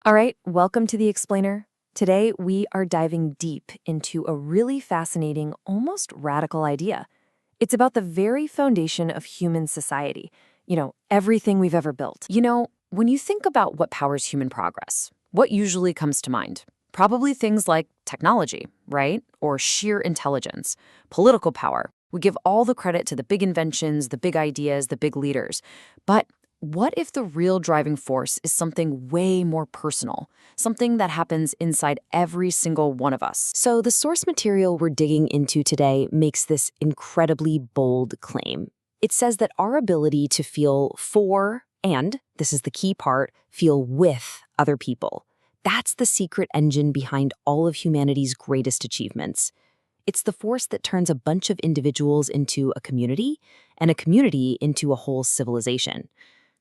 All right, welcome to The Explainer. Today, we are diving deep into a really fascinating, almost radical idea. It's about the very foundation of human society, everything we've ever built. When you think about what powers human progress, what usually comes to mind? Probably things like technology, right? Or sheer intelligence, political power. We give all the credit to the big inventions, the big ideas, the big leaders. But what if the real driving force is something way more personal, something that happens inside every single one of us? So, the source material we're digging into today makes this incredibly bold claim. It says that our ability to feel for, and this is the key part, feel with other people. That's the secret engine behind all of humanity's greatest achievements. It's the force that turns a bunch of individuals into a community, and a community into a whole civilization.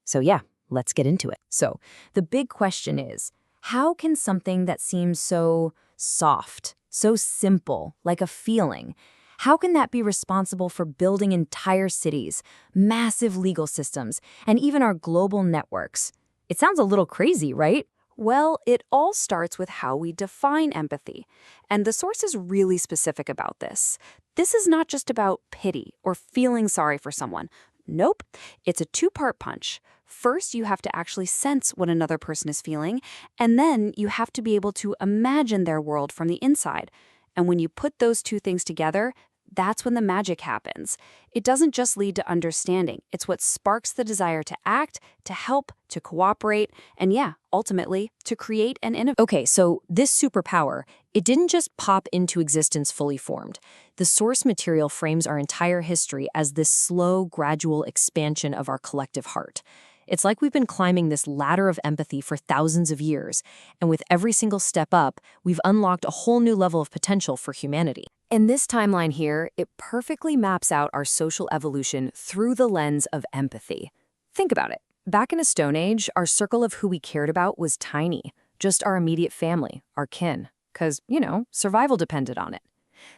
So yeah, let's get into it. So the big question is, how can something that seems so soft, so simple, like a feeling, how can that be responsible for building entire cities, massive legal systems, and even our global networks? It sounds a little crazy, right? Well, it all starts with how we define empathy. And the source is really specific about this. This is not just about pity or feeling sorry for someone. Nope, it's a two-part punch. First, you have to actually sense what another person is feeling, and then you have to be able to imagine their world from the inside. And when you put those two things together, that's when the magic happens. It doesn't just lead to understanding. It's what sparks the desire to act, to help, to cooperate, and yeah, ultimately, to create and innovate. Okay, so this superpower, it didn't just pop into existence fully formed. The source material frames our entire history as this slow, gradual expansion of our collective heart. It's like we've been climbing this ladder of empathy for thousands of years, and with every single step up, we've unlocked a whole new level of potential for humanity. In this timeline here, it perfectly maps out our social evolution through the lens of empathy. Think about it. Back in a Stone Age, our circle of who we cared about was tiny, just our immediate family, our kin, because, survival depended on it.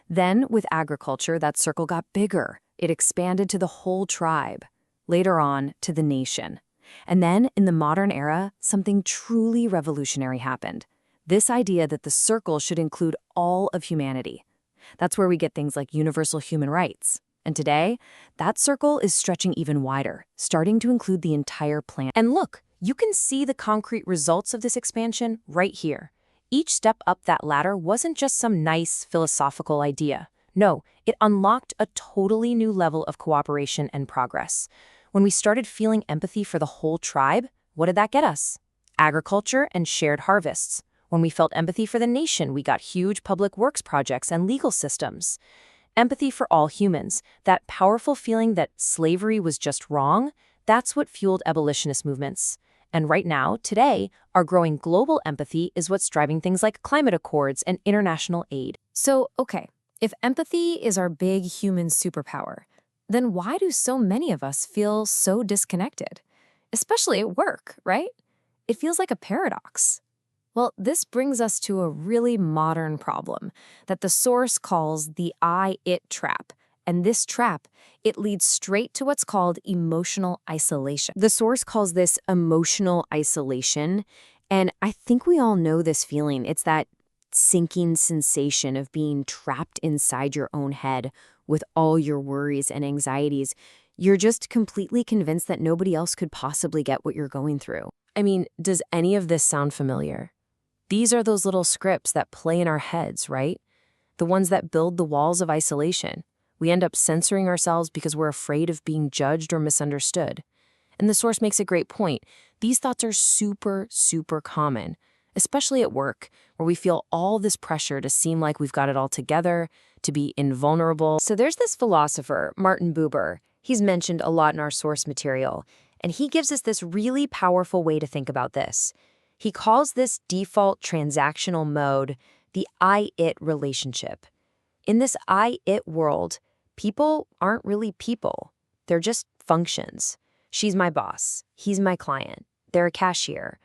Then, with agriculture, that circle got bigger. It expanded to the whole tribe, later on to the nation. And then, in the modern era, something truly revolutionary happened. This idea that the circle should include all of humanity. That's where we get things like universal human rights. And today, that circle is stretching even wider, starting to include the entire planet. And look, you can see the concrete results of this expansion right here. Each step up that ladder wasn't just some nice philosophical idea. No, it unlocked a totally new level of cooperation and progress. When we started feeling empathy for the whole tribe, what did that get us? Agriculture and shared harvests. When we felt empathy for the nation, we got huge public works projects and legal systems. Empathy for all humans, that powerful feeling that slavery was just wrong, that's what fueled abolitionist movements. And right now, today, our growing global empathy is what's driving things like climate accords and international aid. So, okay, if empathy is our big human superpower, then why do so many of us feel so disconnected? Especially at work, right? It feels like a paradox. Well, this brings us to a really modern problem that the source calls the I-it trap. And this trap, it leads straight to what's called emotional isolation. The source calls this emotional isolation, and I think we all know this feeling. It's that sinking sensation of being trapped inside your own head with all your worries and anxieties. You're just completely convinced that nobody else could possibly get what you're going through. I mean, does any of this sound familiar? These are those little scripts that play in our heads, right? The ones that build the walls of isolation. We end up censoring ourselves because we're afraid of being judged or misunderstood. And the source makes a great point. These thoughts are super, super common, especially at work, where we feel all this pressure to seem like we've got it all together, to be invulnerable. So there's this philosopher, Martin Buber. He's mentioned a lot in our source material, and he gives us this really powerful way to think about this. He calls this default transactional mode the I-it relationship. In this I-it world, people aren't really people. They're just functions. She's my boss. He's my client. They're a cashier.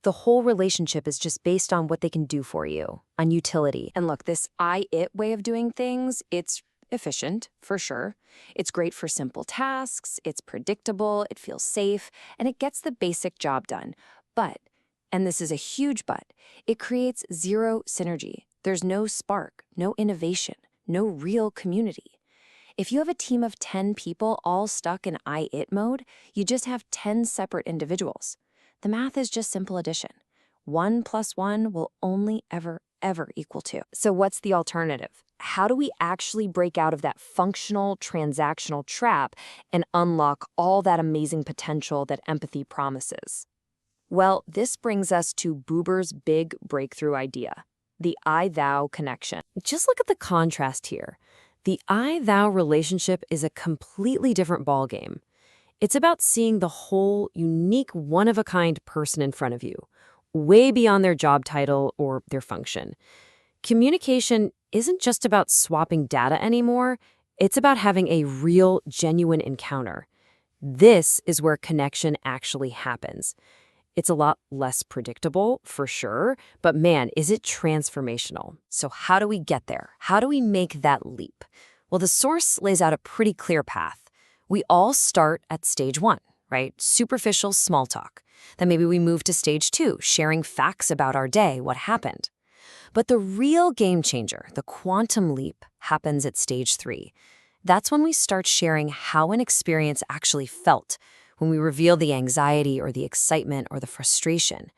The whole relationship is just based on what they can do for you, on utility. And look, this I-it way of doing things, it's efficient, for sure. It's great for simple tasks, it's predictable, it feels safe, and it gets the basic job done. But And this is a huge but. It creates zero synergy. There's no spark, no innovation, no real community. If you have a team of 10 people all stuck in I-it mode, you just have 10 separate individuals. The math is just simple addition. 1 + 1 will only ever equal 2. So what's the alternative? How do we actually break out of that functional, transactional trap and unlock all that amazing potential that empathy promises? Well, this brings us to Buber's big breakthrough idea, the I-thou connection. Just look at the contrast here. The I-thou relationship is a completely different ballgame. It's about seeing the whole, unique, one-of-a-kind person in front of you, way beyond their job title or their function. Communication isn't just about swapping data anymore. It's about having a real, genuine encounter. This is where connection actually happens. It's a lot less predictable, for sure, but man, is it transformational. So how do we get there? How do we make that leap? Well, the source lays out a pretty clear path. We all start at stage 1, right? Superficial small talk. Then maybe we move to stage 2, sharing facts about our day, what happened. But the real game changer, the quantum leap, happens at stage 3. That's when we start sharing how an experience actually felt, when we reveal the anxiety or the excitement or the frustration.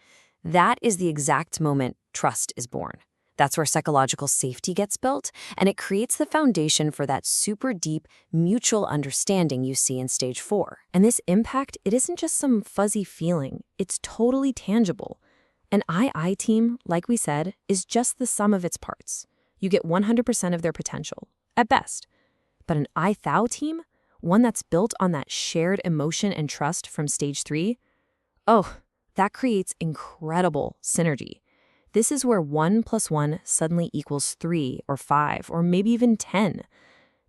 That is the exact moment trust is born. That's where psychological safety gets built, and it creates the foundation for that super deep mutual understanding you see in stage 4. And this impact, it isn't just some fuzzy feeling, it's totally tangible. An I team, like we said, is just the sum of its parts. You get 100% of their potential, at best. But an I-thou team, one that's built on that shared emotion and trust from stage 3, oh, that creates incredible synergy. This is where 1 + 1 suddenly equals 3 or 5 or maybe even 10.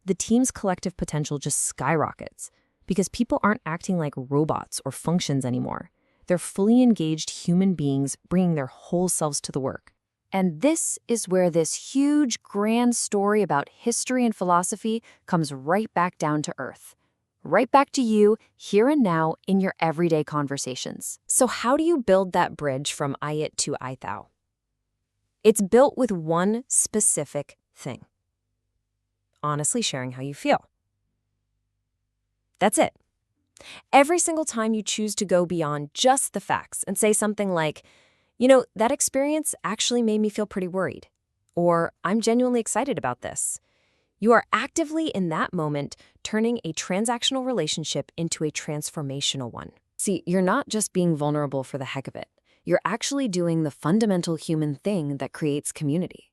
The team's collective potential just skyrockets because people aren't acting like robots or functions anymore. They're fully engaged human beings bringing their whole selves to the work. And this is where this huge, grand story about history and philosophy comes right back down to earth. Right back to you, here and now, in your everyday conversations. So how do you build that bridge from I-it to I-thou? It's built with one specific thing. Honestly sharing how you feel. That's it. Every single time you choose to go beyond just the facts and say something like, that experience actually made me feel pretty worried, or I'm genuinely excited about this. You are actively, in that moment, turning a transactional relationship into a transformational one. See, you're not just being vulnerable for the heck of it. You're actually doing the fundamental human thing that creates community.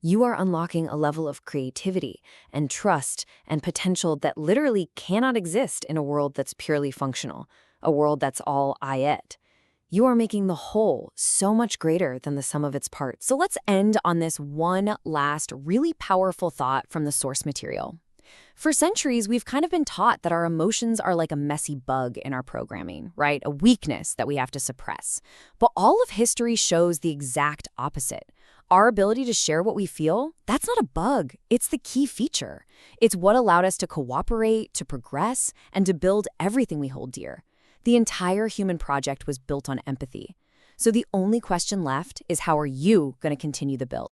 You are unlocking a level of creativity and trust and potential that literally cannot exist in a world that's purely functional, a world that's all I-it. You are making the whole so much greater than the sum of its parts. So let's end on this one last really powerful thought from the source material. For centuries, we've kind of been taught that our emotions are like a messy bug in our programming, right? A weakness that we have to suppress. But all of history shows the exact opposite. Our ability to share what we feel, that's not a bug. It's the key feature. It's what allowed us to cooperate, to progress, and to build everything we hold dear. The entire human project was built on empathy. So the only question left is, how are you going to continue the build?